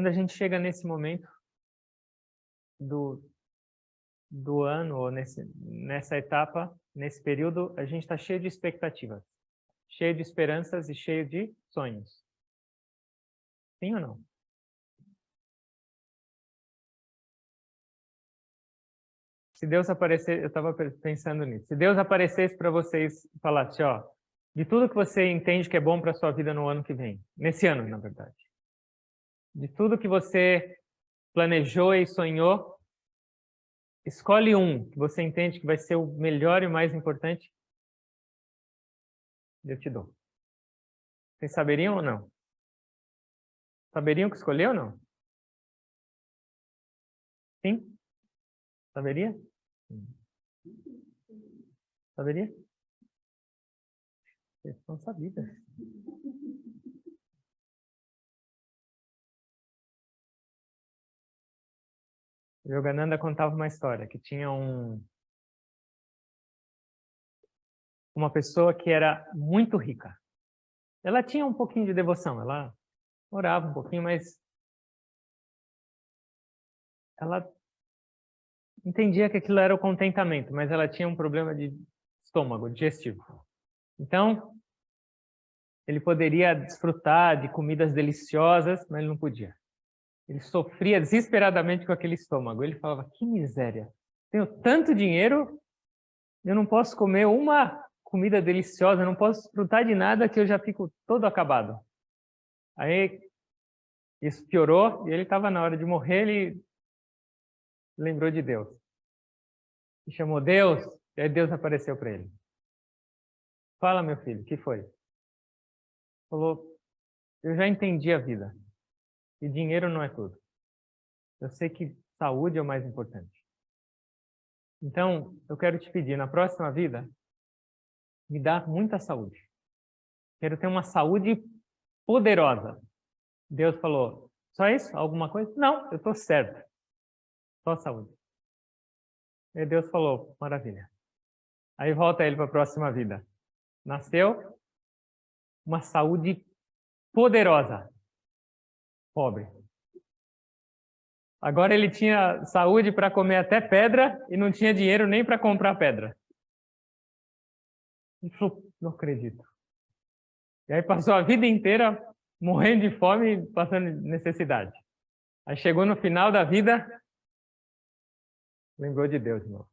quando a gente chega nesse momento do ano, ou nessa etapa, nesse período, a gente está cheio de expectativas, cheio de esperanças e cheio de sonhos. Sim ou não? Se Deus aparecer, eu estava pensando nisso, se Deus aparecesse para vocês e falasse, ó, de tudo que você entende que é bom para a sua vida no ano que vem, nesse ano, na verdade, de tudo que você planejou e sonhou, escolhe um que você entende que vai ser o melhor e o mais importante, eu te dou. Vocês saberiam ou não? Saberiam o que escolher ou não? Sim? Saberia? Saberia? Vocês não sabiam. O Yogananda contava uma história, que tinha uma pessoa que era muito rica. Ela tinha um pouquinho de devoção, ela orava um pouquinho, mas ela entendia que aquilo era o contentamento, mas ela tinha um problema de estômago, digestivo. Então, ele poderia desfrutar de comidas deliciosas, mas ele não podia. Ele sofria desesperadamente com aquele estômago. Ele falava, que miséria, tenho tanto dinheiro, eu não posso comer uma comida deliciosa, eu não posso desfrutar de nada que eu já fico todo acabado. Aí, isso piorou, e ele estava na hora de morrer, ele lembrou de Deus. E chamou Deus, e aí Deus apareceu para ele. Fala, meu filho, o que foi? Falou, eu já entendi a vida, e dinheiro não é tudo. Eu sei que saúde é o mais importante. Então, eu quero te pedir, na próxima vida, me dá muita saúde. Quero ter uma saúde poderosa. Deus falou, só isso? Alguma coisa? Não, eu estou certo. Só saúde. E Deus falou, maravilha. Aí volta ele para a próxima vida. Nasceu uma saúde poderosa. Pobre. Agora ele tinha saúde para comer até pedra e não tinha dinheiro nem para comprar pedra. Ele falou, não acredito. E aí passou a vida inteira morrendo de fome e passando necessidade. Aí chegou no final da vida, lembrou de Deus de novo.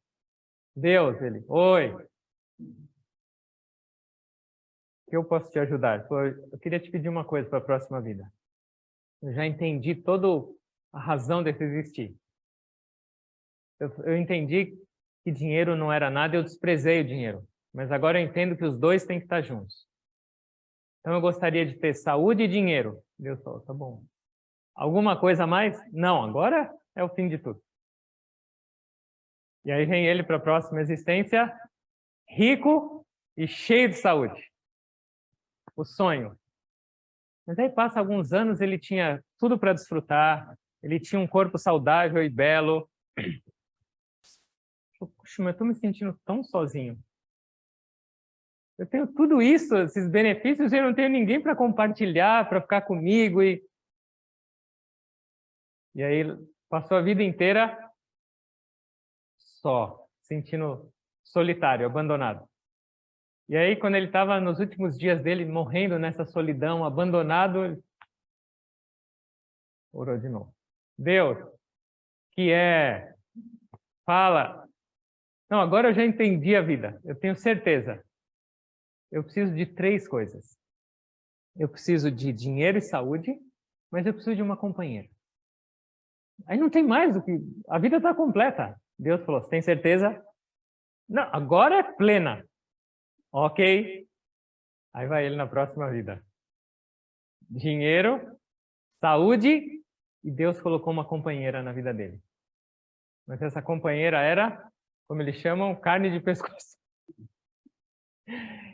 Deus, ele, oi. Que eu posso te ajudar? Eu queria te pedir uma coisa para a próxima vida. Eu já entendi toda a razão desse existir. Eu entendi que dinheiro não era nada, eu desprezei o dinheiro. Mas agora eu entendo que os dois têm que estar juntos. Então eu gostaria de ter saúde e dinheiro. Deus falou, tá bom. Alguma coisa a mais? Não, agora é o fim de tudo. E aí vem ele para a próxima existência, rico e cheio de saúde. O sonho. Mas aí passa alguns anos, ele tinha tudo para desfrutar, ele tinha um corpo saudável e belo. Puxa, mas eu estou me sentindo tão sozinho. Eu tenho tudo isso, esses benefícios, e eu não tenho ninguém para compartilhar, para ficar comigo. E aí passou a vida inteira só, sentindo solitário, abandonado. E aí, quando ele estava nos últimos dias dele, morrendo nessa solidão, abandonado, ele orou de novo. Deus, que é? Fala. Não, agora eu já entendi a vida, eu tenho certeza. Eu preciso de 3 coisas. Eu preciso de dinheiro e saúde, mas eu preciso de uma companheira. Aí não tem mais do que... A vida está completa. Deus falou, você tem certeza? Não, agora é plena. Ok. Aí vai ele na próxima vida. Dinheiro, saúde, e Deus colocou uma companheira na vida dele. Mas essa companheira era, como eles chamam, carne de pescoço.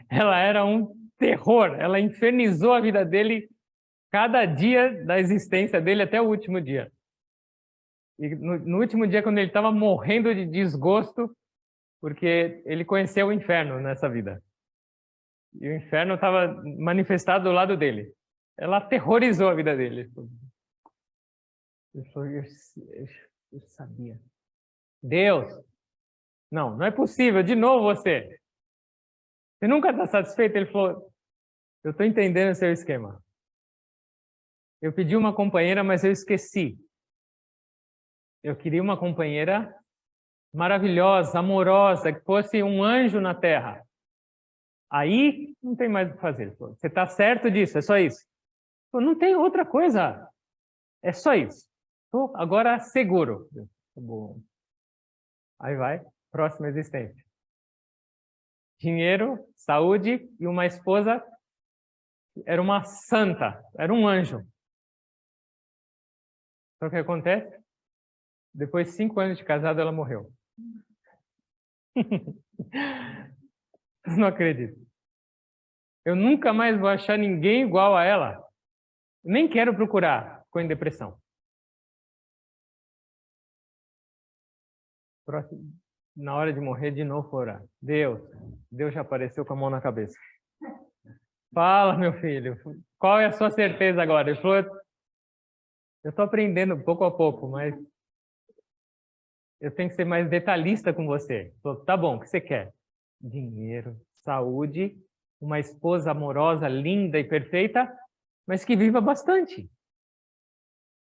Ela era um terror, ela infernizou a vida dele cada dia da existência dele até o último dia. E no último dia, quando ele estava morrendo de desgosto, porque ele conheceu o inferno nessa vida. E o inferno estava manifestado do lado dele. Ela aterrorizou a vida dele. Ele falou, eu sabia. Deus, não é possível, de novo você. Você nunca está satisfeito? Ele falou, eu estou entendendo o seu esquema. Eu pedi uma companheira, mas eu esqueci. Eu queria uma companheira maravilhosa, amorosa, que fosse um anjo na terra. Aí não tem mais o que fazer. Ele falou, você está certo disso, é só isso. Ele falou, não tem outra coisa, é só isso. Estou agora seguro. Tá bom. Aí vai, próxima existência. Dinheiro, saúde e uma esposa, era uma santa, era um anjo. Então o que acontece? Depois de 5 anos de casado, ela morreu. Não acredito. Eu nunca mais vou achar ninguém igual a ela. Nem quero procurar. Ficou em depressão. Na hora de morrer, de novo orar. Deus já apareceu com a mão na cabeça. Fala, meu filho, qual é a sua certeza agora? Ele falou, eu estou aprendendo pouco a pouco, mas eu tenho que ser mais detalhista com você. Ele falou, tá bom, o que você quer? Dinheiro, saúde, uma esposa amorosa, linda e perfeita, mas que viva bastante.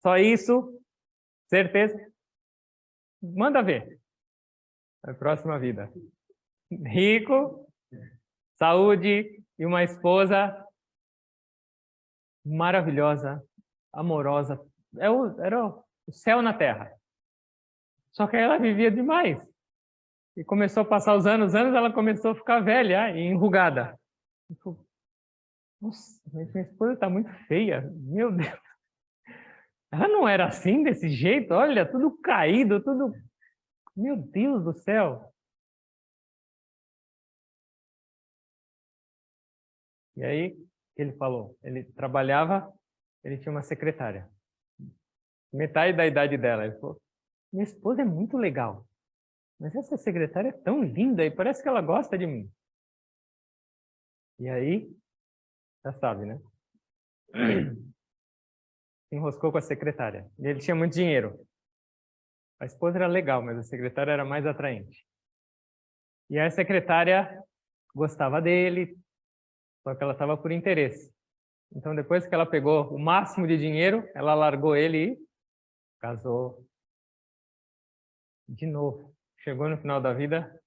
Só isso? Certeza? Manda ver. A próxima vida. Rico, saúde e uma esposa maravilhosa, amorosa. Era o céu na terra. Só que ela vivia demais. E começou a passar os anos, ela começou a ficar velha e enrugada. Nossa, minha esposa está muito feia. Meu Deus. Ela não era assim, desse jeito? Olha, tudo caído, tudo... Meu Deus do céu. E aí, ele falou, ele trabalhava, ele tinha uma secretária. Metade da idade dela. Ele falou, minha esposa é muito legal, mas essa secretária é tão linda e parece que ela gosta de mim. E aí, já sabe, né? Se enroscou com a secretária. E ele tinha muito dinheiro. A esposa era legal, mas a secretária era mais atraente. E a secretária gostava dele, só que ela estava por interesse. Então, depois que ela pegou o máximo de dinheiro, ela largou ele e casou de novo. Chegou no final da vida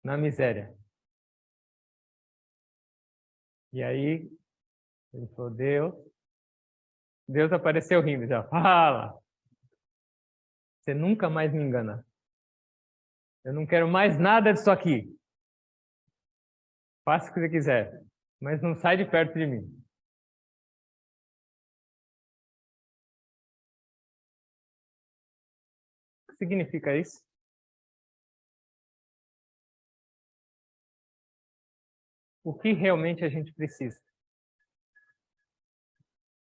na miséria. E aí, ele falou, Deus apareceu rindo já. Fala! Você nunca mais me engana. Eu não quero mais nada disso aqui. Faça o que você quiser, mas não sai de perto de mim. O que significa isso? O que realmente a gente precisa?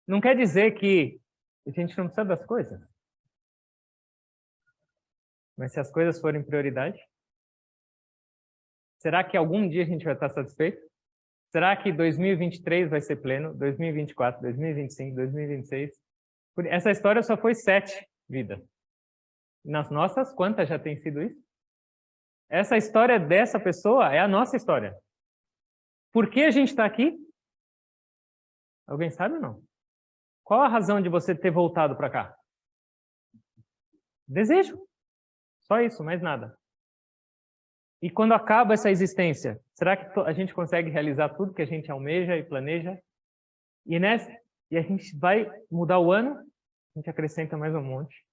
Não quer dizer que a gente não precisa das coisas. Mas se as coisas forem prioridade, será que algum dia a gente vai estar satisfeito? Será que 2023 vai ser pleno? 2024, 2025, 2026? Essa história só foi 7 vidas. Nas nossas, quantas já tem sido isso? Essa história dessa pessoa é a nossa história. Por que a gente está aqui? Alguém sabe ou não? Qual a razão de você ter voltado para cá? Desejo. Só isso, mais nada. E quando acaba essa existência, será que a gente consegue realizar tudo que a gente almeja e planeja? E a gente vai mudar o ano, a gente acrescenta mais um monte.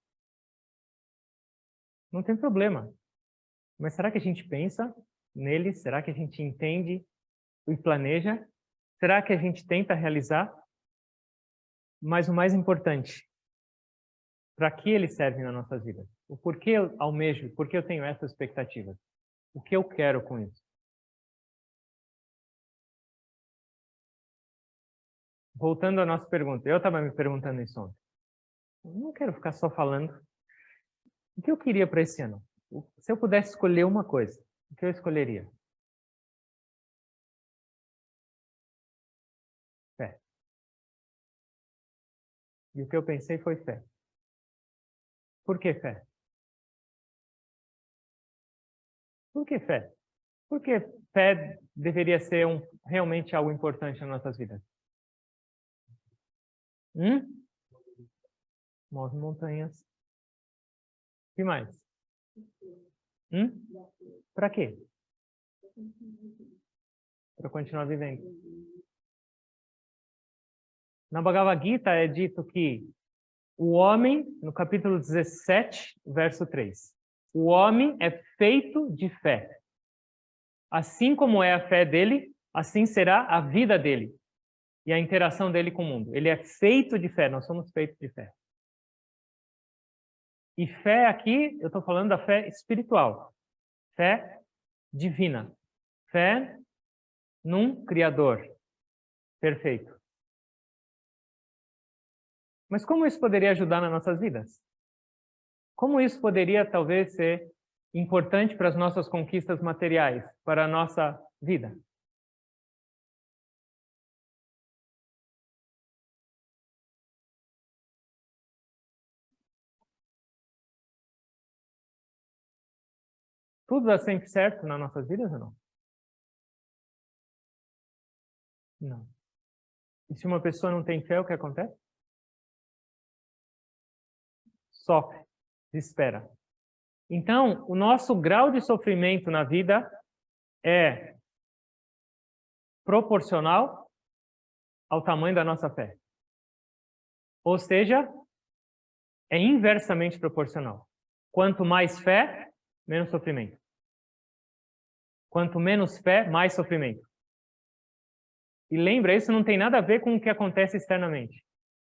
Não tem problema. Mas será que a gente pensa nele? Será que a gente entende e planeja? Será que a gente tenta realizar? Mas o mais importante, para que ele serve na nossa vida? O porquê eu almejo, o porquê eu tenho essas expectativas? O que eu quero com isso? Voltando à nossa pergunta, eu estava me perguntando isso ontem. Eu não quero ficar só falando. O que eu queria para esse ano? Se eu pudesse escolher uma coisa, o que eu escolheria? Fé. E o que eu pensei foi fé. Por que fé? Por que fé? Por que fé deveria ser realmente algo importante nas nossas vidas? Move montanhas. O que mais? Para quê? Para continuar vivendo. Na Bhagavad Gita é dito que o homem, no capítulo 17, verso 3, o homem é feito de fé. Assim como é a fé dele, assim será a vida dele e a interação dele com o mundo. Ele é feito de fé, nós somos feitos de fé. E fé aqui, eu estou falando da fé espiritual, fé divina, fé num Criador perfeito. Mas como isso poderia ajudar nas nossas vidas? Como isso poderia, talvez, ser importante para as nossas conquistas materiais, para a nossa vida? Tudo dá sempre certo nas nossas vidas ou não? Não. E se uma pessoa não tem fé, o que acontece? Sofre, desespera. Então, o nosso grau de sofrimento na vida é proporcional ao tamanho da nossa fé. Ou seja, é inversamente proporcional. Quanto mais fé, menos sofrimento. Quanto menos fé, mais sofrimento. E lembra, isso não tem nada a ver com o que acontece externamente.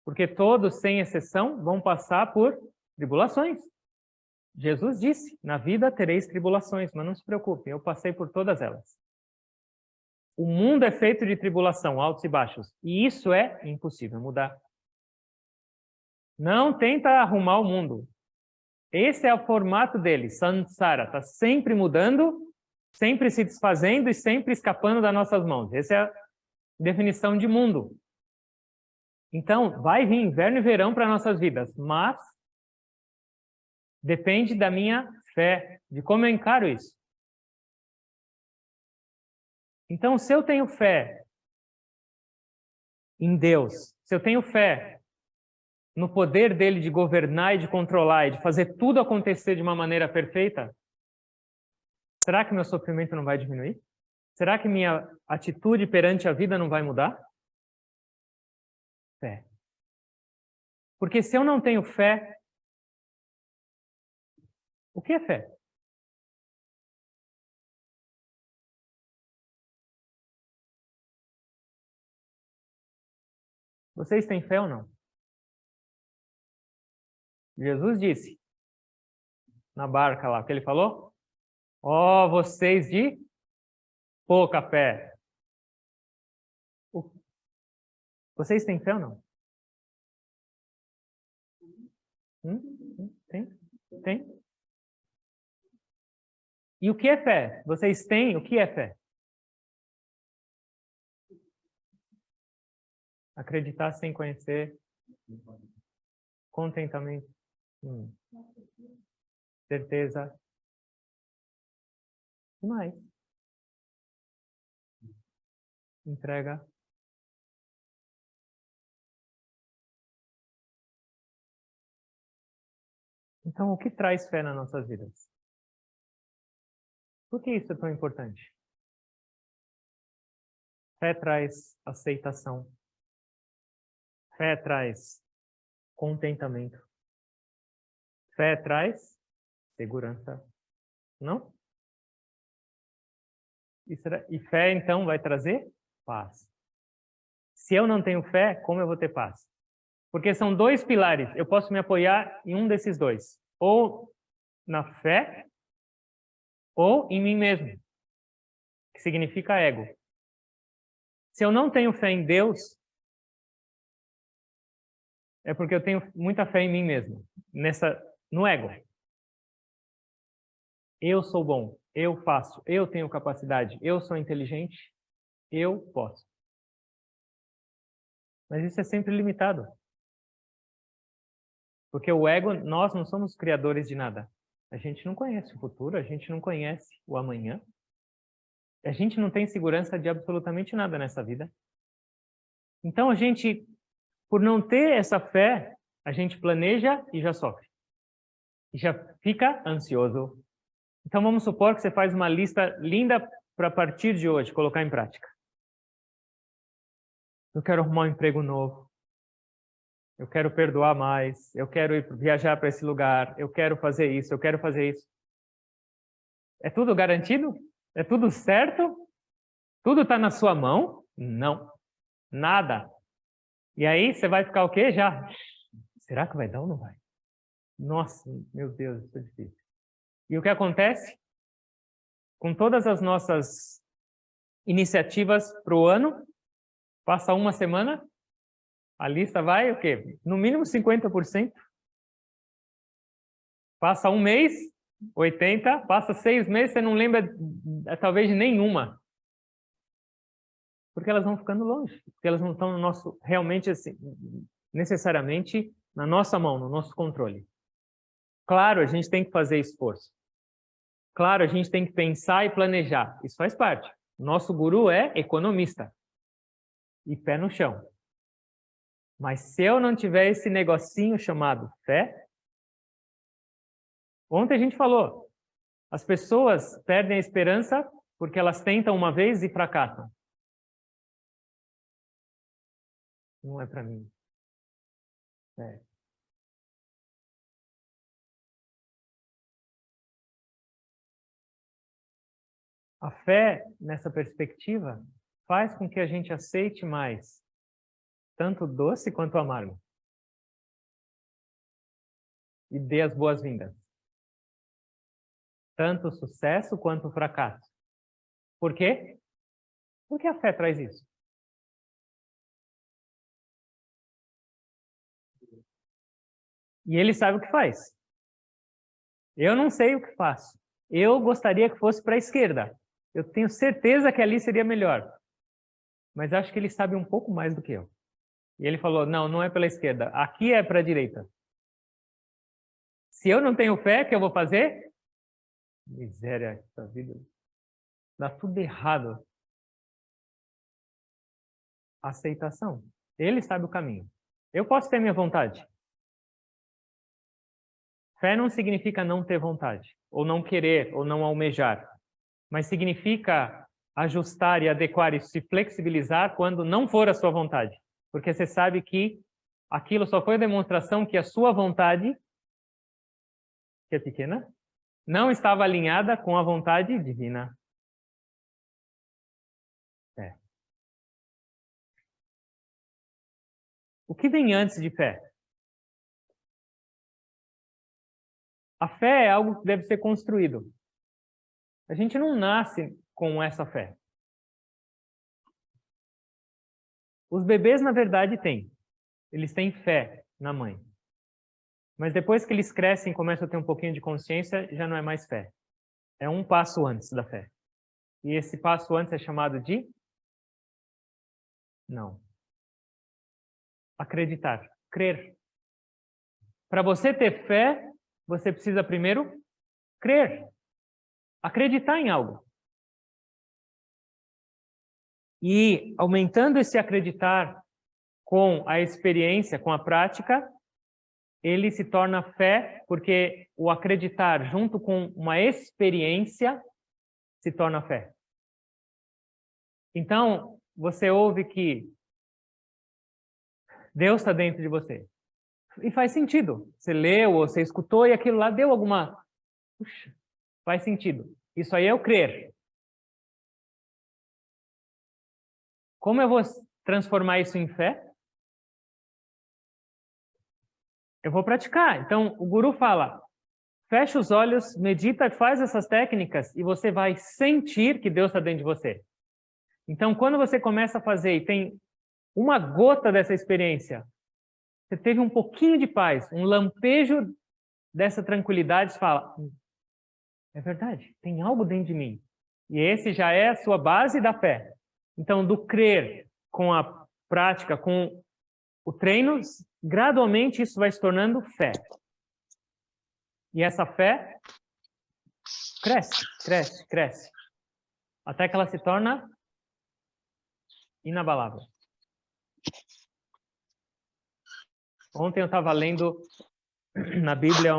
Porque todos, sem exceção, vão passar por tribulações. Jesus disse, na vida tereis tribulações, mas não se preocupem, eu passei por todas elas. O mundo é feito de tribulação, altos e baixos. E isso é impossível mudar. Não tenta arrumar o mundo. Esse é o formato dele, samsara. Está sempre mudando, sempre se desfazendo e sempre escapando das nossas mãos. Essa é a definição de mundo. Então, vai vir inverno e verão para nossas vidas, mas depende da minha fé, de como eu encaro isso. Então, se eu tenho fé em Deus, se eu tenho fé no poder dele de governar e de controlar e de fazer tudo acontecer de uma maneira perfeita, será que meu sofrimento não vai diminuir? Será que minha atitude perante a vida não vai mudar? Fé. Porque se eu não tenho fé, o que é fé? Vocês têm fé ou não? Jesus disse, na barca lá, o que ele falou? Ó, vocês de pouca fé. Vocês têm fé ou não? Tem? Tem? E o que é fé? Vocês têm? O que é fé? Acreditar sem conhecer. Contentamento. Certeza. O que mais? Entrega. Então, o que traz fé nas nossas vidas? Por que isso é tão importante? Fé traz aceitação. Fé traz contentamento. Fé traz segurança. Não? E fé, então, vai trazer paz. Se eu não tenho fé, como eu vou ter paz? Porque são dois pilares. Eu posso me apoiar em um desses dois. Ou na fé, ou em mim mesmo, que significa ego. Se eu não tenho fé em Deus, é porque eu tenho muita fé em mim mesmo, no ego. Eu sou bom, eu faço, eu tenho capacidade, eu sou inteligente, eu posso. Mas isso é sempre limitado. Porque o ego, nós não somos criadores de nada. A gente não conhece o futuro, a gente não conhece o amanhã. A gente não tem segurança de absolutamente nada nessa vida. Então, a gente, por não ter essa fé, a gente planeja e já sofre. E já fica ansioso. Então, vamos supor que você faz uma lista linda para a partir de hoje, colocar em prática. Eu quero arrumar um emprego novo. Eu quero perdoar mais. Eu quero ir viajar para esse lugar. Eu quero fazer isso. Eu quero fazer isso. É tudo garantido? É tudo certo? Tudo está na sua mão? Não. Nada. E aí você vai ficar o quê? Já. Será que vai dar ou não vai? Nossa, meu Deus, isso é difícil. E o que acontece? Com todas as nossas iniciativas para o ano, passa uma semana, a lista vai o quê? No mínimo 50%. Passa um mês, 80%. Passa 6 meses, você não lembra talvez de nenhuma. Porque elas vão ficando longe. Porque elas não estão no nosso, realmente assim, necessariamente na nossa mão, no nosso controle. Claro, a gente tem que fazer esforço. Claro, a gente tem que pensar e planejar. Isso faz parte. Nosso guru é economista. E pé no chão. Mas se eu não tiver esse negocinho chamado fé... Ontem a gente falou, as pessoas perdem a esperança porque elas tentam uma vez e fracassam. Não é para mim. É. A fé, nessa perspectiva, faz com que a gente aceite mais tanto o doce quanto o amargo. E dê as boas-vindas. Tanto o sucesso quanto o fracasso. Por quê? Porque a fé traz isso. E ele sabe o que faz. Eu não sei o que faço. Eu gostaria que fosse para a esquerda. Eu tenho certeza que ali seria melhor. Mas acho que ele sabe um pouco mais do que eu. E ele falou, não, não é pela esquerda. Aqui é para a direita. Se eu não tenho fé, o que eu vou fazer? Miséria, essa vida. Dá tudo errado. Aceitação. Ele sabe o caminho. Eu posso ter minha vontade. Fé não significa não ter vontade, ou não querer, ou não almejar. Mas significa ajustar e adequar e se flexibilizar quando não for a sua vontade. Porque você sabe que aquilo só foi a demonstração que a sua vontade, que é pequena, não estava alinhada com a vontade divina. É. O que vem antes de fé? A fé é algo que deve ser construído. A gente não nasce com essa fé. Os bebês, na verdade, têm. Eles têm fé na mãe. Mas depois que eles crescem e começam a ter um pouquinho de consciência, já não é mais fé. É um passo antes da fé. E esse passo antes é chamado de? Não. Acreditar. Crer. Para você ter fé, você precisa primeiro crer. Acreditar em algo. E aumentando esse acreditar com a experiência, com a prática, ele se torna fé, porque o acreditar junto com uma experiência se torna fé. Então, você ouve que Deus está dentro de você. E faz sentido. Você leu ou você escutou e aquilo lá deu alguma... Puxa, faz sentido. Isso aí é o crer. Como eu vou transformar isso em fé? Eu vou praticar. Então, o guru fala, fecha os olhos, medita, faz essas técnicas e você vai sentir que Deus está dentro de você. Então, quando você começa a fazer e tem uma gota dessa experiência, você teve um pouquinho de paz, um lampejo dessa tranquilidade, você fala, é verdade, tem algo dentro de mim. E esse já é a sua base da fé. Então, do crer com a prática, com o treino, gradualmente isso vai se tornando fé. E essa fé cresce, cresce, cresce, até que ela se torna inabalável. Ontem eu estava lendo na Bíblia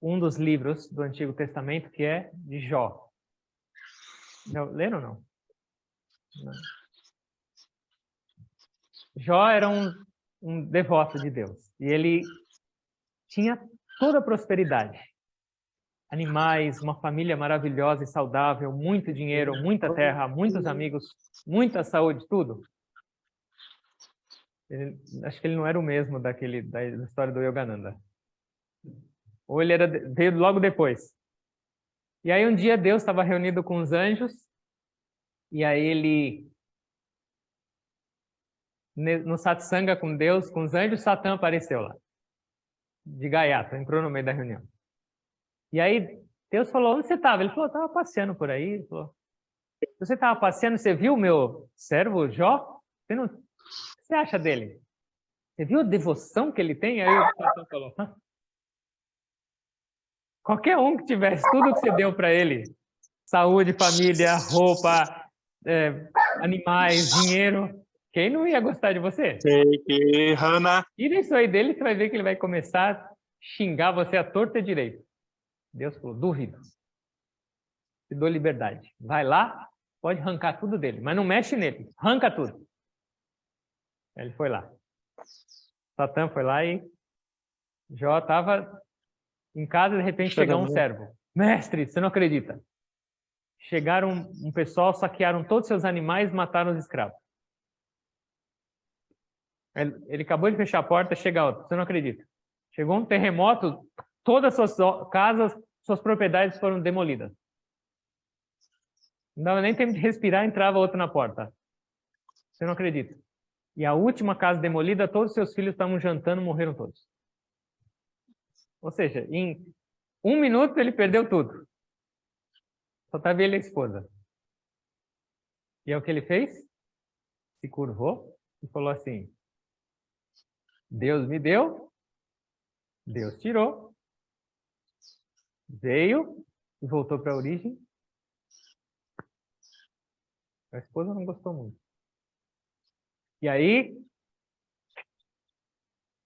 um dos livros do Antigo Testamento, que é de Jó. Já leram ou não? Não. Jó era um devoto de Deus. E ele tinha toda a prosperidade. Animais, uma família maravilhosa e saudável, muito dinheiro, muita terra, muitos amigos, muita saúde, tudo. Acho que ele não era o mesmo da história do Yogananda. Ou ele veio logo depois. E aí um dia Deus estava reunido com os anjos, e aí ele, no satsanga com Deus, com os anjos, Satã apareceu lá. De gaiato, entrou no meio da reunião. E aí Deus falou, onde você estava? Ele falou, estava passeando por aí. Ele falou, você estava passeando, você viu o meu servo Jó? O que você acha dele? Você viu a devoção que ele tem? Aí o Satã falou, qualquer um que tivesse tudo que você deu para ele, saúde, família, roupa, animais, dinheiro, quem não ia gostar de você? Tira isso aí dele, você vai ver que ele vai começar a xingar você à torta e direito. Deus falou, duvido. Te dou liberdade. Vai lá, pode arrancar tudo dele, mas não mexe nele, arranca tudo. Aí ele foi lá. Satã foi lá e Jó estava em casa, de repente chegou um servo. Mestre, você não acredita? Chegaram um pessoal, saquearam todos os seus animais, mataram os escravos. Ele acabou de fechar a porta, chega outro. Você não acredita? Chegou um terremoto, todas as suas casas, suas propriedades foram demolidas. Não dava nem tempo de respirar, entrava outro na porta. Você não acredita? E a última casa demolida, todos os seus filhos estavam jantando, morreram todos. Ou seja, em 1 minuto ele perdeu tudo. Só estava ele e a esposa. E é o que ele fez? Se curvou e falou assim, Deus me deu, Deus tirou, veio e voltou para a origem. A esposa não gostou muito. E aí,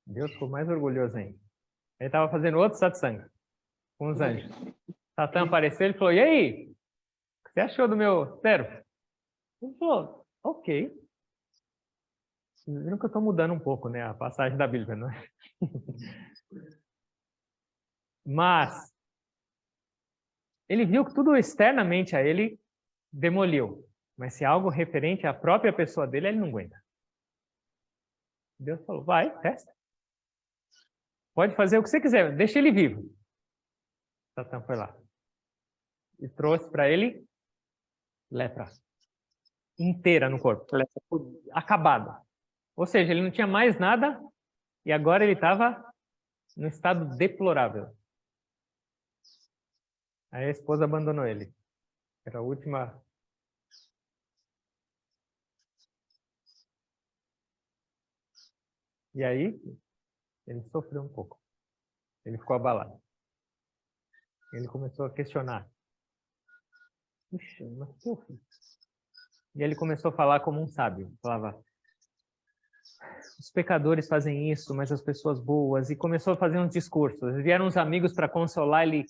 Deus ficou mais orgulhoso ainda. Ele estava fazendo outro satsanga com os anjos. Satã apareceu e falou, e aí? O que você achou do meu servo? Ele falou, ok. Vocês viram que eu estou mudando um pouco, né, a passagem da Bíblia, não é? Mas ele viu que tudo externamente a ele demoliu. Mas se algo referente à própria pessoa dele, ele não aguenta. Deus falou, vai, testa. Pode fazer o que você quiser, deixa ele vivo. Satã foi lá. E trouxe para ele lepra. Inteira no corpo. Acabada. Ou seja, ele não tinha mais nada e agora ele estava no estado deplorável. Aí a esposa abandonou ele. Era a última. E aí, ele sofreu um pouco. Ele ficou abalado. Ele começou a questionar. Puxa, mas o que eu fiz? E ele começou a falar como um sábio. Falava, os pecadores fazem isso, mas as pessoas boas. E começou a fazer uns discursos. Vieram uns amigos para consolar, ele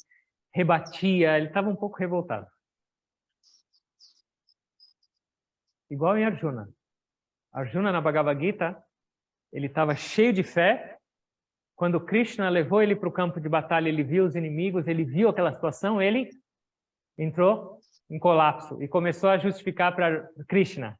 rebatia, ele estava um pouco revoltado. Igual em Arjuna. Arjuna, na Bhagavad Gita, ele estava cheio de fé. Quando Krishna levou ele para o campo de batalha, ele viu os inimigos, ele viu aquela situação, ele entrou em colapso e começou a justificar para Krishna.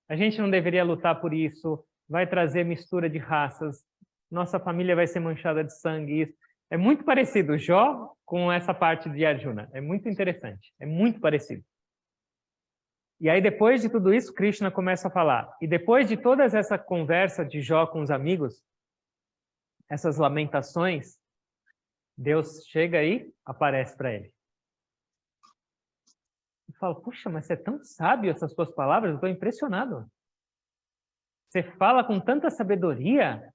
A gente não deveria lutar por isso, vai trazer mistura de raças, nossa família vai ser manchada de sangue. Isso. É muito parecido Jó com essa parte de Arjuna. É muito interessante, é muito parecido. E aí, depois de tudo isso, Krishna começa a falar. E depois de toda essa conversa de Jó com os amigos, essas lamentações, Deus chega aí, aparece para ele. E fala, puxa, mas você é tão sábio essas suas palavras, eu estou impressionado. Você fala com tanta sabedoria?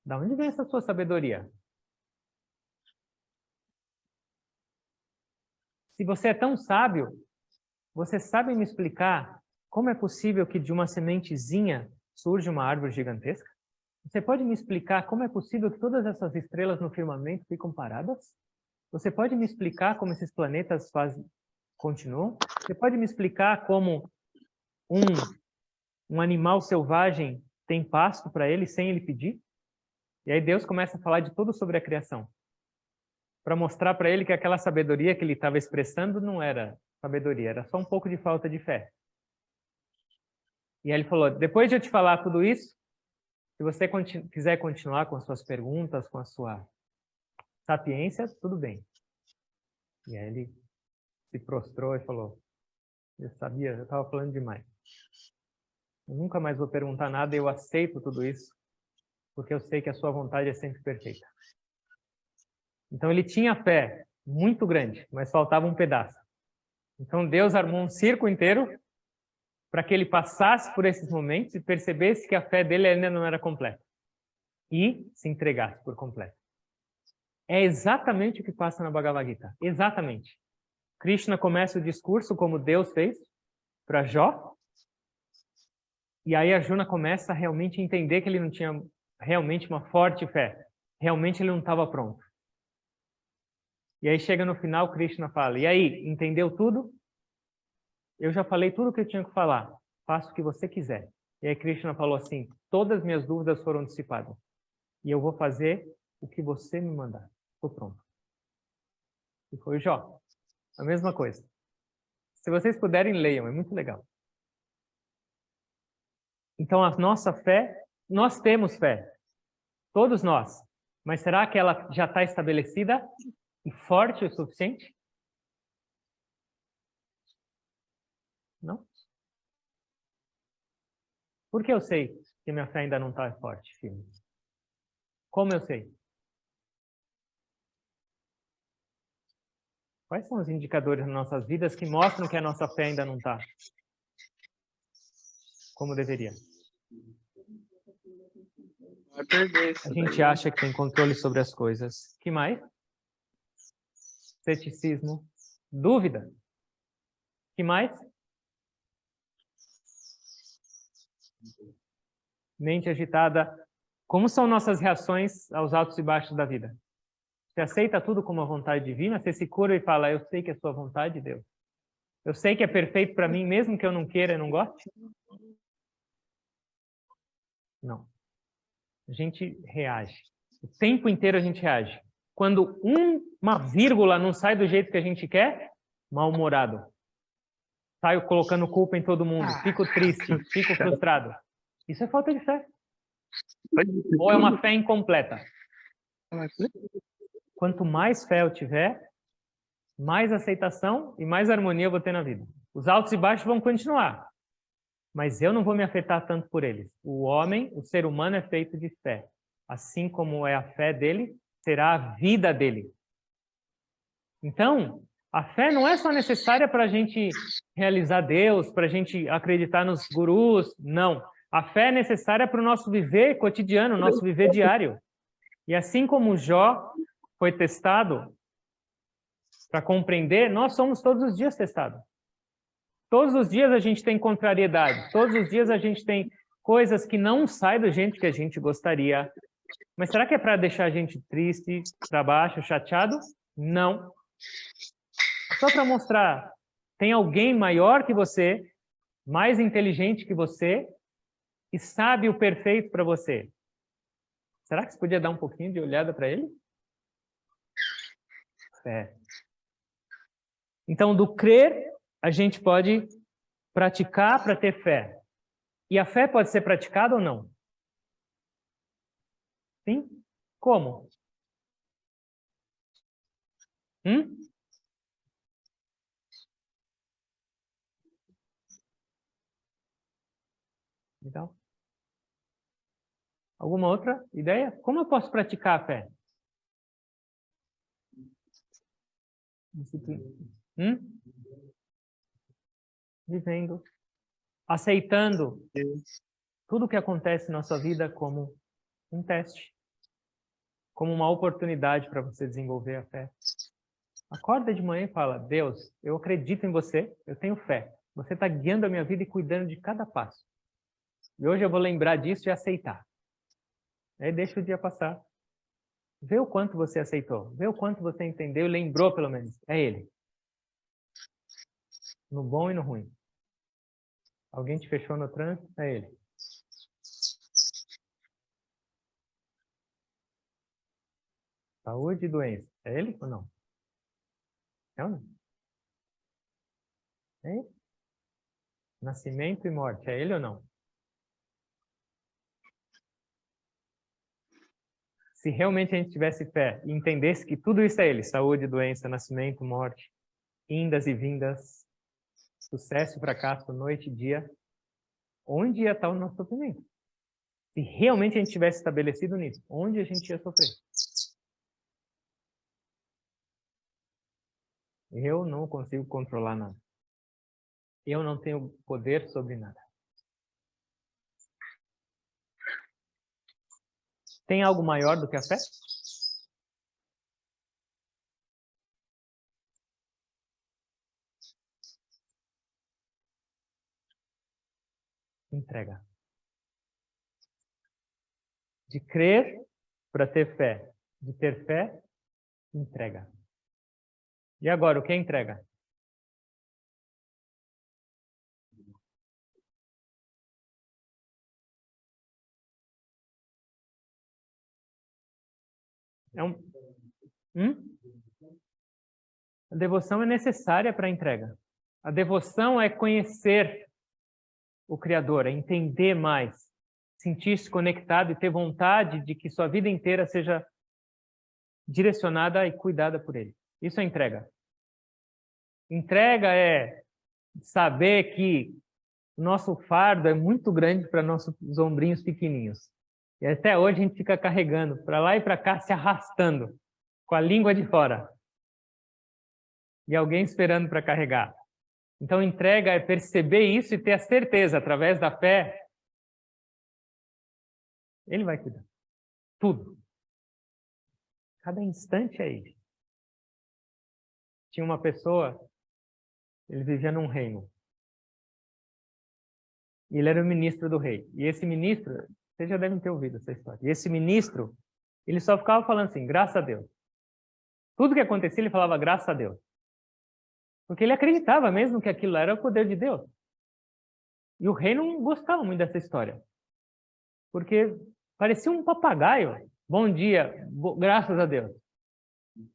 Da onde vem essa sua sabedoria? Se você é tão sábio, você sabe me explicar como é possível que de uma sementezinha surja uma árvore gigantesca? Você pode me explicar como é possível que todas essas estrelas no firmamento ficam paradas? Você pode me explicar como esses planetas continuam? Você pode me explicar como um animal selvagem tem pasto para ele sem ele pedir? E aí Deus começa a falar de tudo sobre a criação, para mostrar para ele que aquela sabedoria que ele estava expressando não era sabedoria, era só um pouco de falta de fé. E aí ele falou, depois de eu te falar tudo isso, se você quiser continuar com as suas perguntas, com a sua sapiência, tudo bem. E aí ele se prostrou e falou, eu sabia, eu estava falando demais. Eu nunca mais vou perguntar nada, eu aceito tudo isso, porque eu sei que a sua vontade é sempre perfeita. Então ele tinha fé muito grande, mas faltava um pedaço. Então Deus armou um circo inteiro para que ele passasse por esses momentos e percebesse que a fé dele ainda não era completa. E se entregasse por completo. É exatamente o que passa na Bhagavad Gita. Exatamente. Krishna começa o discurso como Deus fez para Jó. E aí Arjuna começa a realmente entender que ele não tinha realmente uma forte fé. Realmente ele não estava pronto. E aí chega no final, Krishna fala, e aí, entendeu tudo? Eu já falei tudo o que eu tinha que falar. Faça o que você quiser. E aí Krishna falou assim, todas as minhas dúvidas foram dissipadas. E eu vou fazer o que você me mandar. Estou pronto. E foi o Jó. A mesma coisa. Se vocês puderem, leiam. É muito legal. Então, a nossa fé, nós temos fé. Todos nós. Mas será que ela já está estabelecida e forte o suficiente? Não? Por que eu sei que minha fé ainda não está forte, filho? Como eu sei? Quais são os indicadores nas nossas vidas que mostram que a nossa fé ainda não está como deveria? Vai perder isso A gente daí. acha que tem controle sobre as coisas. Que mais? Ceticismo. Dúvida. Que mais? Mente agitada. Como são nossas reações aos altos e baixos da vida? Você aceita tudo como a vontade divina? Você se cura e fala, eu sei que é sua vontade, Deus. Eu sei que é perfeito para mim, mesmo que eu não queira e não goste? Não. A gente reage. O tempo inteiro a gente reage. Quando uma vírgula não sai do jeito que a gente quer, mal-humorado. Saio colocando culpa em todo mundo. Fico triste, fico frustrado. Isso é falta de fé. Ou é uma fé incompleta? Quanto mais fé eu tiver, mais aceitação e mais harmonia eu vou ter na vida. Os altos e baixos vão continuar, mas eu não vou me afetar tanto por eles. O homem, o ser humano é feito de fé. Assim como é a fé dele, será a vida dele. Então, a fé não é só necessária para a gente realizar Deus, para a gente acreditar nos gurus, não. A fé é necessária para o nosso viver cotidiano, nosso viver diário. E assim como Jó foi testado para compreender, nós somos todos os dias testados. Todos os dias a gente tem contrariedade, todos os dias a gente tem coisas que não saem do jeito que a gente gostaria. Mas será que é para deixar a gente triste, para baixo, chateado? Não. Só para mostrar, tem alguém maior que você, mais inteligente que você, e sabe o perfeito para você. Será que você podia dar um pouquinho de olhada para ele? É. Então, do crer, a gente pode praticar para ter fé. E a fé pode ser praticada ou não? Sim? Como? Então, alguma outra ideia? Como eu posso praticar a fé? Disciplina. Vivendo. aceitando tudo o que acontece na sua vida como um teste, como uma oportunidade para você desenvolver a fé. Acorda de manhã e fala: Deus, eu acredito em você, eu tenho fé. Você está guiando a minha vida e cuidando de cada passo. E hoje eu vou lembrar disso e aceitar. Aí deixa o dia passar. Vê o quanto você aceitou. Vê o quanto você entendeu e lembrou, pelo menos. É Ele. No bom e no ruim. Alguém te fechou no trânsito? É Ele. Saúde e doença. É Ele ou não? É ou não? É Ele? Nascimento e morte. É Ele ou não? Se realmente a gente tivesse fé e entendesse que tudo isso é Ele, saúde, doença, nascimento, morte, indas e vindas, sucesso e fracasso, noite e dia, onde ia estar o nosso sofrimento? Se realmente a gente tivesse estabelecido nisso, onde a gente ia sofrer? Eu não consigo controlar nada. Eu não tenho poder sobre nada. Tem algo maior do que a fé? Entrega. De crer para ter fé. De ter fé, entrega. E agora, o que é entrega? A devoção é necessária para a entrega. A devoção é conhecer o Criador, é entender mais, sentir-se conectado e ter vontade de que sua vida inteira seja direcionada e cuidada por Ele. Isso é entrega. Entrega é saber que o nosso fardo é muito grande para nossos ombrinhos pequenininhos. E até hoje a gente fica carregando para lá e para cá, se arrastando, com a língua de fora. E alguém esperando para carregar. Então, entrega é perceber isso e ter a certeza, através da fé, Ele vai cuidar. Tudo. Cada instante é Ele. Tinha uma pessoa, ele vivia num reino. E ele era o ministro do rei. E esse ministro, vocês já devem ter ouvido essa história. E esse ministro, ele só ficava falando assim, graças a Deus. Tudo que acontecia, ele falava graças a Deus. Porque ele acreditava mesmo que aquilo era o poder de Deus. E o rei não gostava muito dessa história. Porque parecia um papagaio. Bom dia, graças a Deus.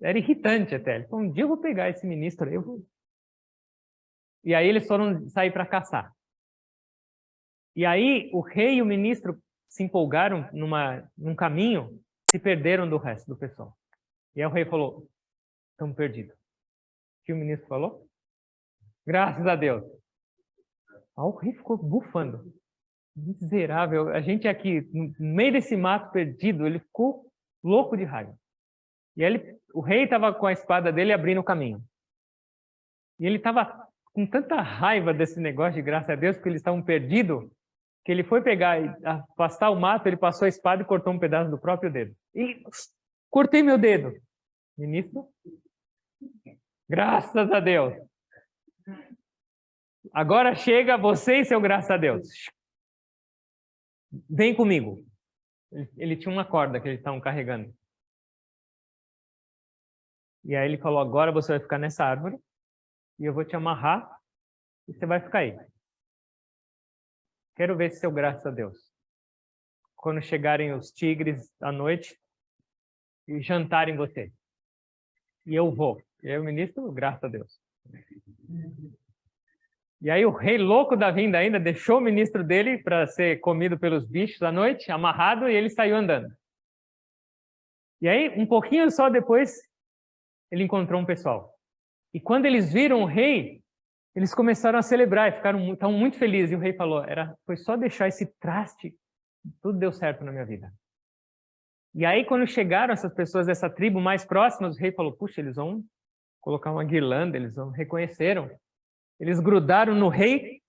Era irritante até. Ele falou, um dia eu vou pegar esse ministro aí. E aí eles foram sair para caçar. E aí o rei e o ministro se empolgaram num caminho, se perderam do resto do pessoal. E aí o rei falou, estamos perdidos. O que o ministro falou? Graças a Deus. Aí o rei ficou bufando. Miserável. A gente aqui, no meio desse mato perdido, ele ficou louco de raiva. E aí o rei estava com a espada dele abrindo o caminho. E ele estava com tanta raiva desse negócio de graças a Deus, porque eles estavam perdidos, que ele foi pegar e afastar o mato, ele passou a espada e cortou um pedaço do próprio dedo. E cortei meu dedo. Ministro, graças a Deus. Agora chega você e seu graças a Deus. Vem comigo. Ele tinha uma corda que eles estavam carregando. E aí ele falou, agora você vai ficar nessa árvore e eu vou te amarrar e você vai ficar aí. Quero ver seu graças a Deus. Quando chegarem os tigres à noite e jantarem você. E eu vou. E aí o ministro, graças a Deus. E aí o rei louco da vinda ainda deixou o ministro dele para ser comido pelos bichos à noite, amarrado, e ele saiu andando. E aí, um pouquinho só depois, ele encontrou um pessoal. E quando eles viram o rei, eles começaram a celebrar e estavam muito felizes. E o rei falou, foi só deixar esse traste, tudo deu certo na minha vida. E aí, quando chegaram essas pessoas dessa tribo mais próximas, o rei falou, puxa, eles vão colocar uma guirlanda, eles reconheceram. Eles grudaram no rei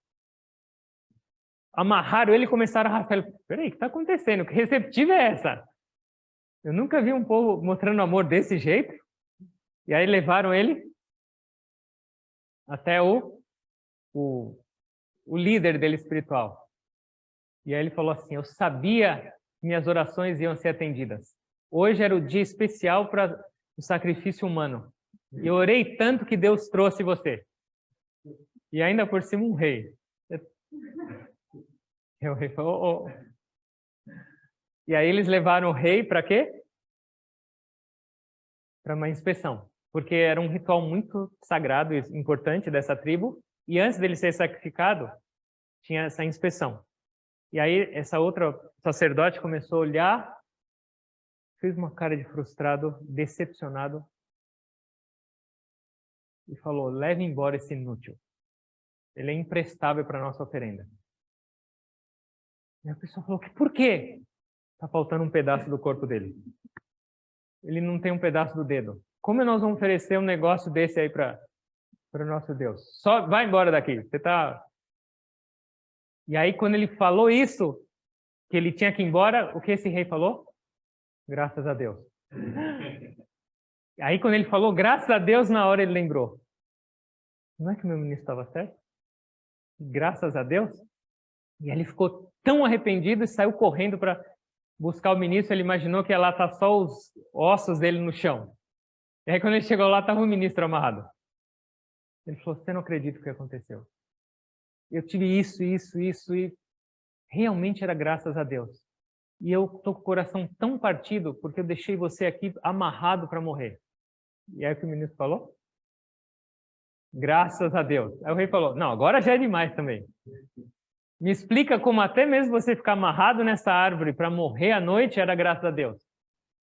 amarraram ele e começaram a arrastar ele. Peraí, o que está acontecendo? Que receptiva é essa? Eu nunca vi um povo mostrando amor desse jeito. E aí levaram ele até o líder dele espiritual. E aí ele falou assim, eu sabia que minhas orações iam ser atendidas. Hoje era o dia especial para o sacrifício humano. E eu orei tanto que Deus trouxe você. E ainda por cima um rei. E o rei falou, oh. E aí eles levaram o rei para quê? Para uma inspeção. Porque era um ritual muito sagrado e importante dessa tribo. E antes dele ser sacrificado, tinha essa inspeção. E aí essa outra sacerdote começou a olhar, fez uma cara de frustrado, decepcionado, e falou, leve embora esse inútil. Ele é imprestável para a nossa oferenda. E a pessoa falou, por quê? Está faltando um pedaço do corpo dele. Ele não tem um pedaço do dedo. Como nós vamos oferecer um negócio desse aí para o nosso Deus? Só vai embora daqui. Você tá... E aí quando ele falou isso, que ele tinha que ir embora, o que esse rei falou? Graças a Deus. Aí quando ele falou graças a Deus, na hora ele lembrou. Não é que o meu ministro estava certo? Graças a Deus? E aí ele ficou tão arrependido e saiu correndo para buscar o ministro. Ele imaginou que ia lá estar só os ossos dele no chão. E aí quando ele chegou lá, estava o ministro amarrado. Ele falou, você não acredita o que aconteceu. Eu tive isso, e realmente era graças a Deus. E eu estou com o coração tão partido porque eu deixei você aqui amarrado para morrer. E aí o que o ministro falou? Graças a Deus. Aí o rei falou, não, agora já é demais também. Me explica como até mesmo você ficar amarrado nessa árvore para morrer à noite era graças a Deus.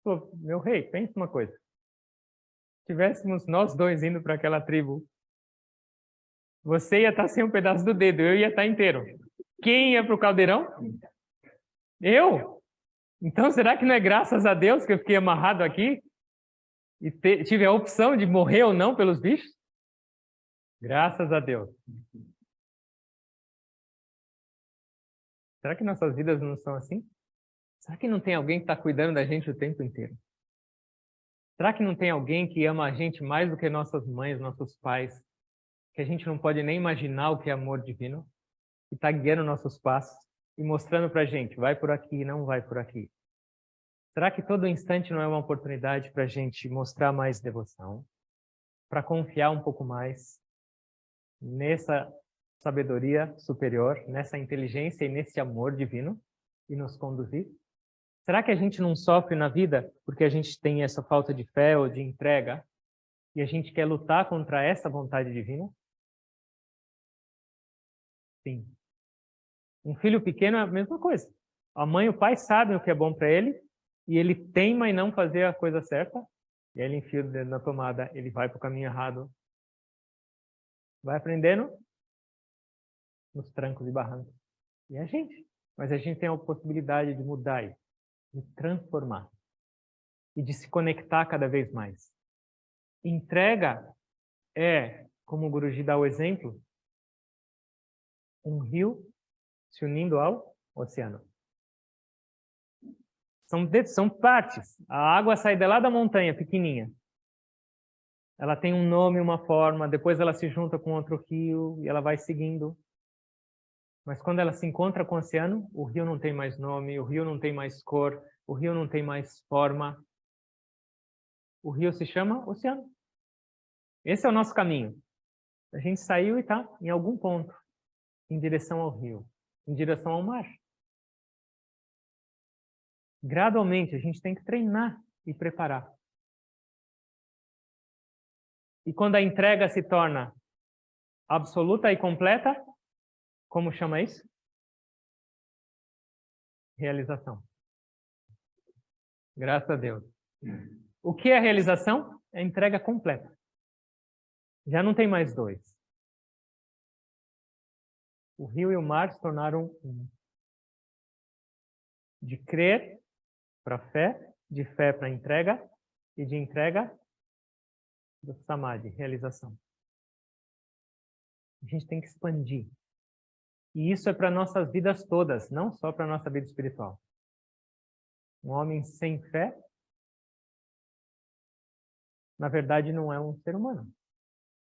Pô, meu rei, pensa uma coisa. Se tivéssemos nós dois indo para aquela tribo, você ia estar sem um pedaço do dedo, eu ia estar inteiro. Quem ia para o caldeirão? Eu? Então será que não é graças a Deus que eu fiquei amarrado aqui? E tive a opção de morrer ou não pelos bichos? Graças a Deus. Será que nossas vidas não são assim? Será que não tem alguém que está cuidando da gente o tempo inteiro? Será que não tem alguém que ama a gente mais do que nossas mães, nossos pais? Que a gente não pode nem imaginar o que é amor divino? Que está guiando nossos passos e mostrando para a gente, vai por aqui, não vai por aqui. Será que todo instante não é uma oportunidade para a gente mostrar mais devoção? Para confiar um pouco mais nessa sabedoria superior, nessa inteligência e nesse amor divino e nos conduzir? Será que a gente não sofre na vida porque a gente tem essa falta de fé ou de entrega e a gente quer lutar contra essa vontade divina? Sim. Um filho pequeno é a mesma coisa. A mãe e o pai sabem o que é bom para ele e ele teima em não fazer a coisa certa e aí ele enfia o dedo na tomada, ele vai para o caminho errado. Vai aprendendo nos trancos e barrancos. E a gente. Mas a gente tem a possibilidade de mudar isso, de transformar e de se conectar cada vez mais. Entrega é, como o Guruji dá o exemplo, um rio se unindo ao oceano. São partes. A água sai de lá da montanha, pequenininha. Ela tem um nome, uma forma, depois ela se junta com outro rio e ela vai seguindo. Mas quando ela se encontra com o oceano, o rio não tem mais nome, o rio não tem mais cor, o rio não tem mais forma. O rio se chama oceano. Esse é o nosso caminho. A gente saiu e está em algum ponto, em direção ao rio, em direção ao mar. Gradualmente, a gente tem que treinar e preparar. E quando a entrega se torna absoluta e completa, como chama isso? Realização. Graças a Deus. O que é a realização? É a entrega completa. Já não tem mais dois. O rio e o mar se tornaram um. De crer para fé, de fé para entrega e de entrega para samadhi, realização. A gente tem que expandir. E isso é para nossas vidas todas, não só para a nossa vida espiritual. Um homem sem fé, na verdade, não é um ser humano.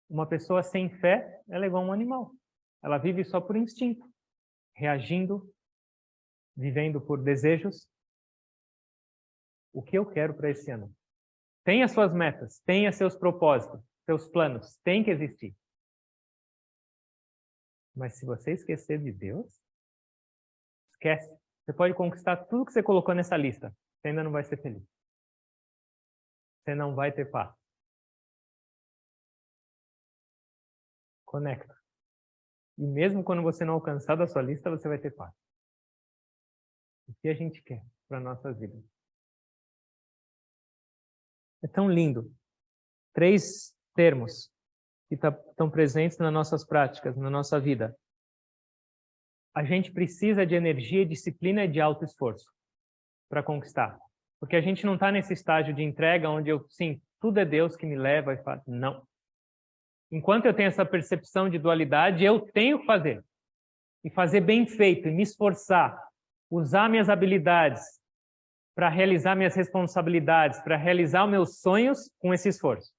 Uma pessoa sem fé, ela é igual a um animal. Ela vive só por instinto, reagindo, vivendo por desejos. O que eu quero para esse ano? Tenha suas metas, tenha seus propósitos, seus planos, tem que existir. Mas se você esquecer de Deus, esquece. Você pode conquistar tudo que você colocou nessa lista. Você ainda não vai ser feliz. Você não vai ter paz. Conecta. E mesmo quando você não alcançar da sua lista, você vai ter paz. O que a gente quer para a nossa vida? É tão lindo. 3 termos que estão presentes nas nossas práticas, na nossa vida. A gente precisa de energia, disciplina e de alto esforço para conquistar. Porque a gente não está nesse estágio de entrega onde sim, tudo é Deus que me leva e faz. Não. Enquanto eu tenho essa percepção de dualidade, eu tenho que fazer. E fazer bem feito, e me esforçar. Usar minhas habilidades para realizar minhas responsabilidades, para realizar os meus sonhos com esse esforço.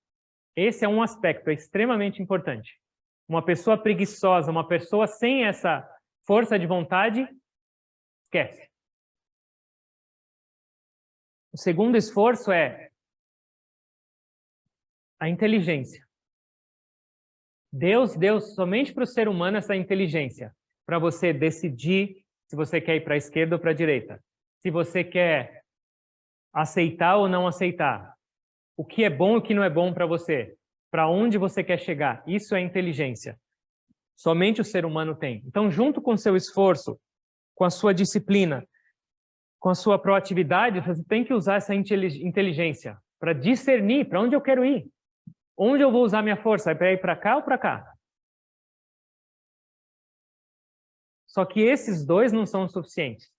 Esse é um aspecto extremamente importante. Uma pessoa preguiçosa, uma pessoa sem essa força de vontade, esquece. O segundo esforço é a inteligência. Deus deu somente para o ser humano essa inteligência, para você decidir se você quer ir para a esquerda ou para a direita, se você quer aceitar ou não aceitar, o que é bom e o que não é bom para você, para onde você quer chegar. Isso é inteligência. Somente o ser humano tem. Então, junto com o seu esforço, com a sua disciplina, com a sua proatividade, você tem que usar essa inteligência para discernir para onde eu quero ir. Onde eu vou usar minha força? É para ir para cá ou para cá? Só que esses dois não são suficientes.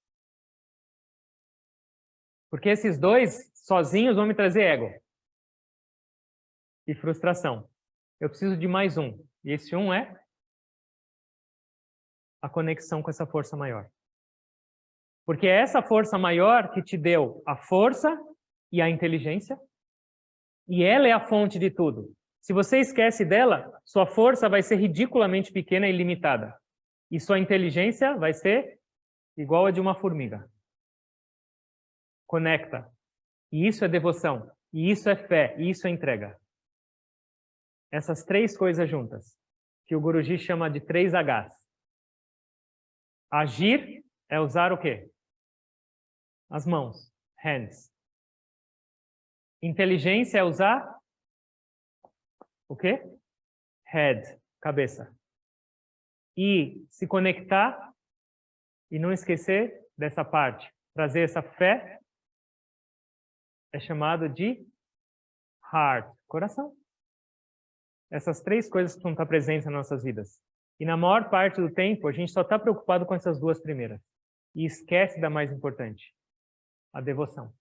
Porque esses dois, sozinhos, vão me trazer ego e frustração. Eu preciso de mais um. E esse um é a conexão com essa força maior. Porque é essa força maior que te deu a força e a inteligência, e ela é a fonte de tudo. Se você esquece dela, sua força vai ser ridiculamente pequena e limitada. E sua inteligência vai ser igual a de uma formiga. Conecta. E isso é devoção. E isso é fé. E isso é entrega. Essas 3 coisas juntas, que o Guruji chama de 3 Hs. Agir é usar o quê? As mãos. Hands. Inteligência é usar o quê? Head. Cabeça. E se conectar e não esquecer dessa parte. Trazer essa fé é chamado de heart. Coração. Essas 3 coisas que vão estar presentes nas nossas vidas. E na maior parte do tempo, a gente só está preocupado com essas 2 primeiras. E esquece da mais importante, a devoção.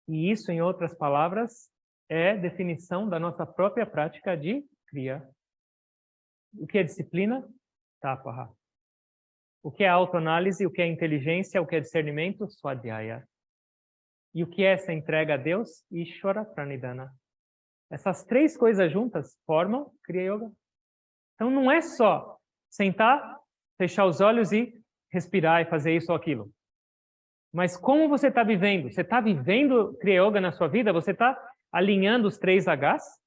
E isso, em outras palavras, é definição da nossa própria prática de Kriya. O que é disciplina? Tapaha. O que é autoanálise? O que é inteligência? O que é discernimento? Swadhyaya. E o que é essa entrega a Deus? Ishvara Pranidhana. Essas 3 coisas juntas formam Kriya Yoga. Então não é só sentar, fechar os olhos e respirar e fazer isso ou aquilo. Mas como você está vivendo? Você está vivendo Kriya Yoga na sua vida? Você está alinhando os 3 Hs?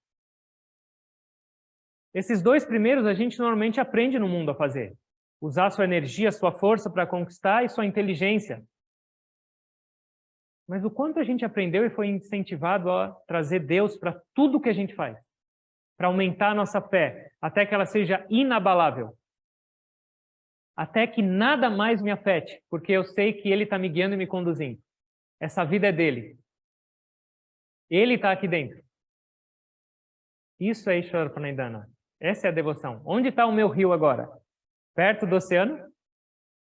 Esses 2 primeiros a gente normalmente aprende no mundo a fazer. Usar sua energia, sua força para conquistar e sua inteligência. Mas o quanto a gente aprendeu e foi incentivado a trazer Deus para tudo que a gente faz? Para aumentar a nossa fé, até que ela seja inabalável. Até que nada mais me afete, porque eu sei que Ele está me guiando e me conduzindo. Essa vida é dele. Ele está aqui dentro. Isso é Ishvara Pranidhana. Essa é a devoção. Onde está o meu rio agora? Perto do oceano?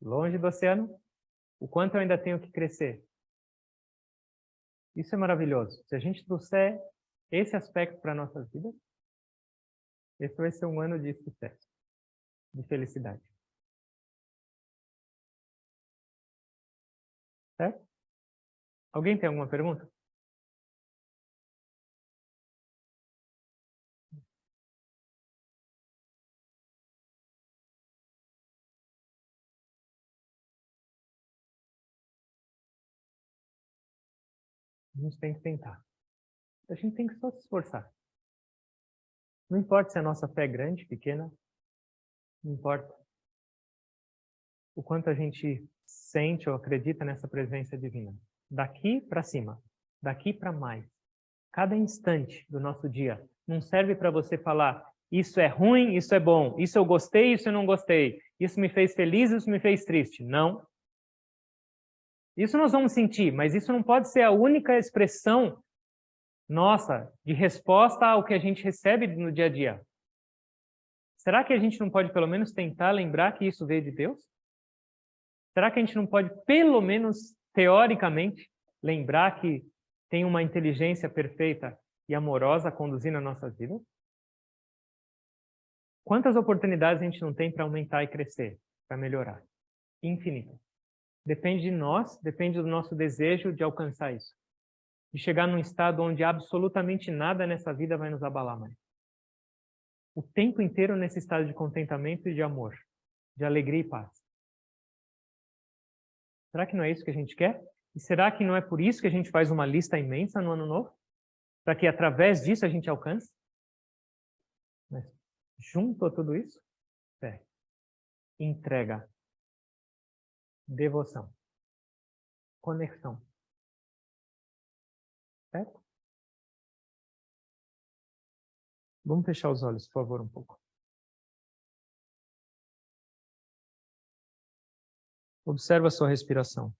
Longe do oceano? O quanto eu ainda tenho que crescer? Isso é maravilhoso. Se a gente trouxer esse aspecto para a nossa vida, esse vai ser um ano de sucesso. de felicidade. Certo? Alguém tem alguma pergunta? A gente tem que tentar. A gente tem que só se esforçar. Não importa se a nossa fé é grande, pequena, não importa o quanto a gente sente ou acredita nessa presença divina. Daqui para cima, daqui para mais. Cada instante do nosso dia não serve para você falar isso é ruim, isso é bom, isso eu gostei, isso eu não gostei, isso me fez feliz, isso me fez triste. Não. Isso nós vamos sentir, mas isso não pode ser a única expressão nossa de resposta ao que a gente recebe no dia a dia. Será que a gente não pode pelo menos tentar lembrar que isso veio de Deus? Será que a gente não pode pelo menos teoricamente lembrar que tem uma inteligência perfeita e amorosa conduzindo a nossa vida? Quantas oportunidades a gente não tem para aumentar e crescer, para melhorar? Infinitas. Depende de nós, depende do nosso desejo de alcançar isso. De chegar num estado onde absolutamente nada nessa vida vai nos abalar mais. O tempo inteiro nesse estado de contentamento e de amor, de alegria e paz. Será que não é isso que a gente quer? E será que não é por isso que a gente faz uma lista imensa no Ano Novo? Para que através disso a gente alcance? Mas junto a tudo isso, fé, entrega, devoção, conexão. Certo? Vamos fechar os olhos, por favor, um pouco. Observa a sua respiração.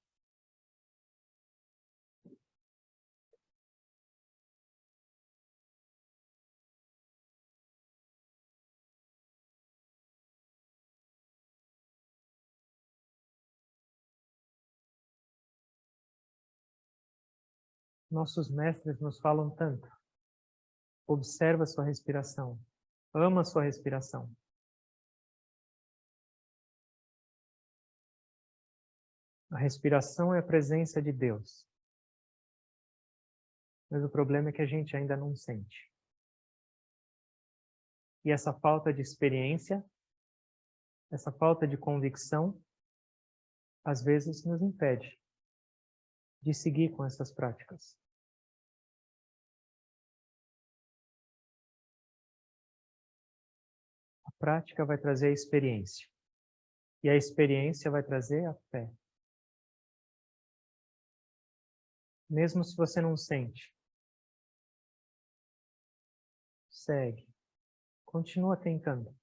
Nossos mestres nos falam tanto. Observa a sua respiração. Ama a sua respiração. A respiração é a presença de Deus. Mas o problema é que a gente ainda não sente. E essa falta de experiência, essa falta de convicção, às vezes nos impede de seguir com essas práticas. A prática vai trazer a experiência. E a experiência vai trazer a fé. Mesmo se você não sente, segue. Continua tentando.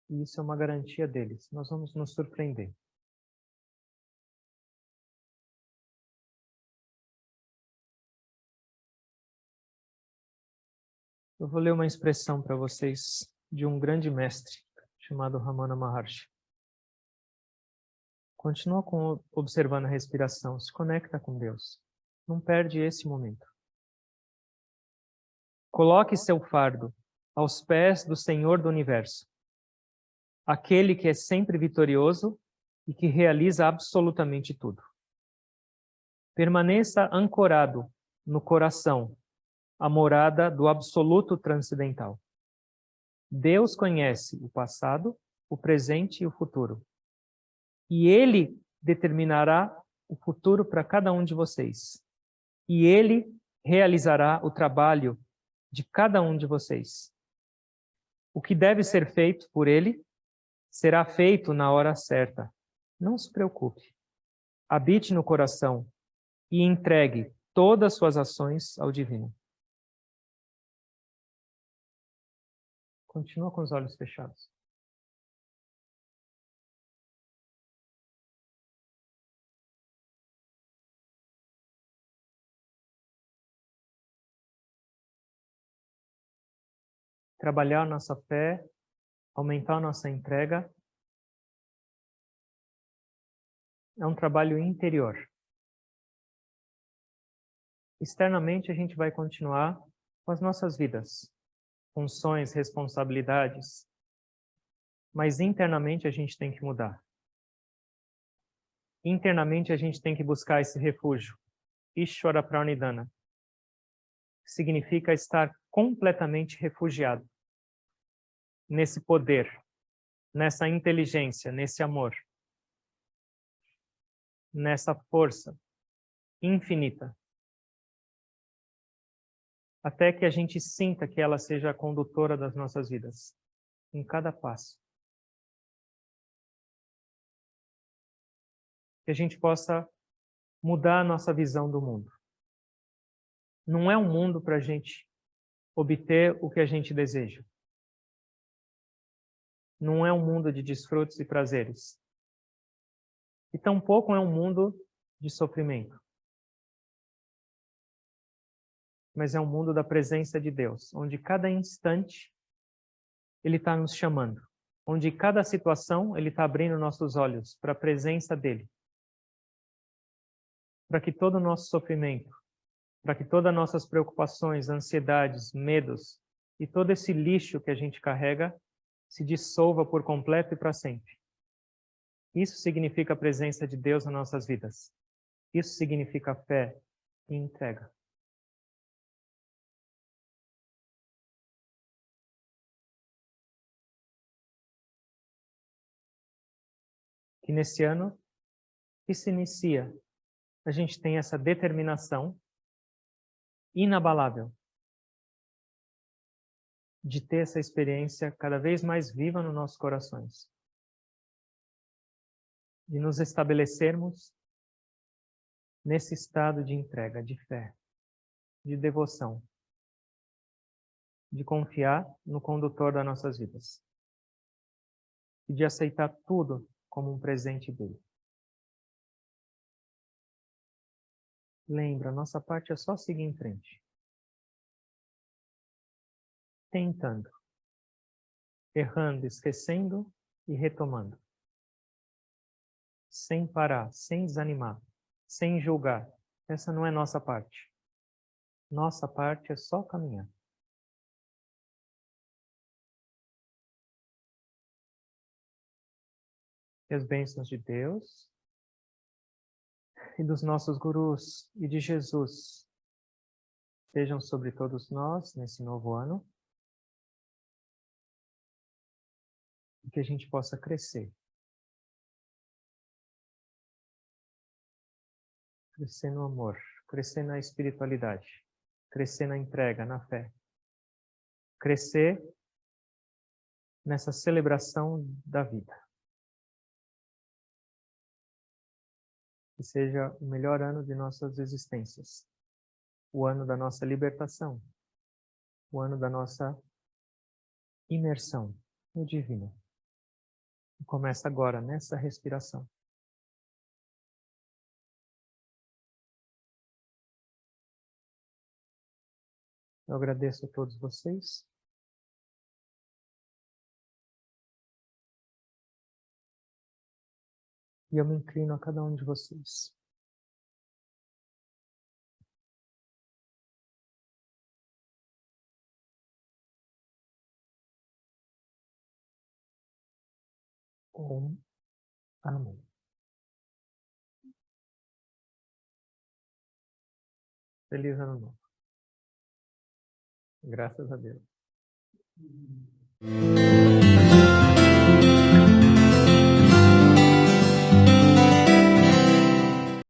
E isso é uma garantia deles. Nós vamos nos surpreender. Eu vou ler uma expressão para vocês de um grande mestre chamado Ramana Maharshi. Continua observando a respiração, se conecta com Deus. Não perde esse momento. Coloque seu fardo aos pés do Senhor do Universo, aquele que é sempre vitorioso e que realiza absolutamente tudo. Permaneça ancorado no coração, a morada do absoluto transcendental. Deus conhece o passado, o presente e o futuro. E Ele determinará o futuro para cada um de vocês. E Ele realizará o trabalho de cada um de vocês. O que deve ser feito por Ele será feito na hora certa. Não se preocupe. Habite no coração e entregue todas as suas ações ao Divino. Continua com os olhos fechados. Trabalhar a nossa fé, aumentar a nossa entrega, é um trabalho interior. Externamente a gente vai continuar com as nossas vidas, funções, responsabilidades, mas internamente a gente tem que mudar. Internamente a gente tem que buscar esse refúgio, Ishvara Pranidhana, que significa estar completamente refugiado nesse poder, nessa inteligência, nesse amor, nessa força infinita, até que a gente sinta que ela seja a condutora das nossas vidas, em cada passo. Que a gente possa mudar a nossa visão do mundo. Não é um mundo para a gente obter o que a gente deseja. Não é um mundo de desfrutos e prazeres. E tampouco é um mundo de sofrimento. Mas é um mundo da presença de Deus, onde cada instante Ele está nos chamando. Onde cada situação Ele está abrindo nossos olhos para a presença dEle. Para que todo o nosso sofrimento, para que todas as nossas preocupações, ansiedades, medos e todo esse lixo que a gente carrega se dissolva por completo e para sempre. Isso significa a presença de Deus nas nossas vidas. Isso significa fé e entrega. Que nesse ano que se inicia, a gente tem essa determinação inabalável de ter essa experiência cada vez mais viva nos nossos corações. De nos estabelecermos nesse estado de entrega, de fé, de devoção, de confiar no condutor das nossas vidas e de aceitar tudo como um presente dele. Lembra, nossa parte é só seguir em frente. Tentando, errando, esquecendo e retomando. Sem parar, sem desanimar, sem julgar. Essa não é nossa parte. Nossa parte é só caminhar. Que as bênçãos de Deus e dos nossos gurus e de Jesus estejam sobre todos nós nesse novo ano e que a gente possa crescer. Crescer no amor, crescer na espiritualidade, crescer na entrega, na fé. Crescer nessa celebração da vida. Que seja o melhor ano de nossas existências. O ano da nossa libertação. O ano da nossa imersão no divino. E começa agora, nessa respiração. Eu agradeço a todos vocês. E eu me inclino a cada um de vocês. Om. Amém. Feliz ano novo. Graças a Deus.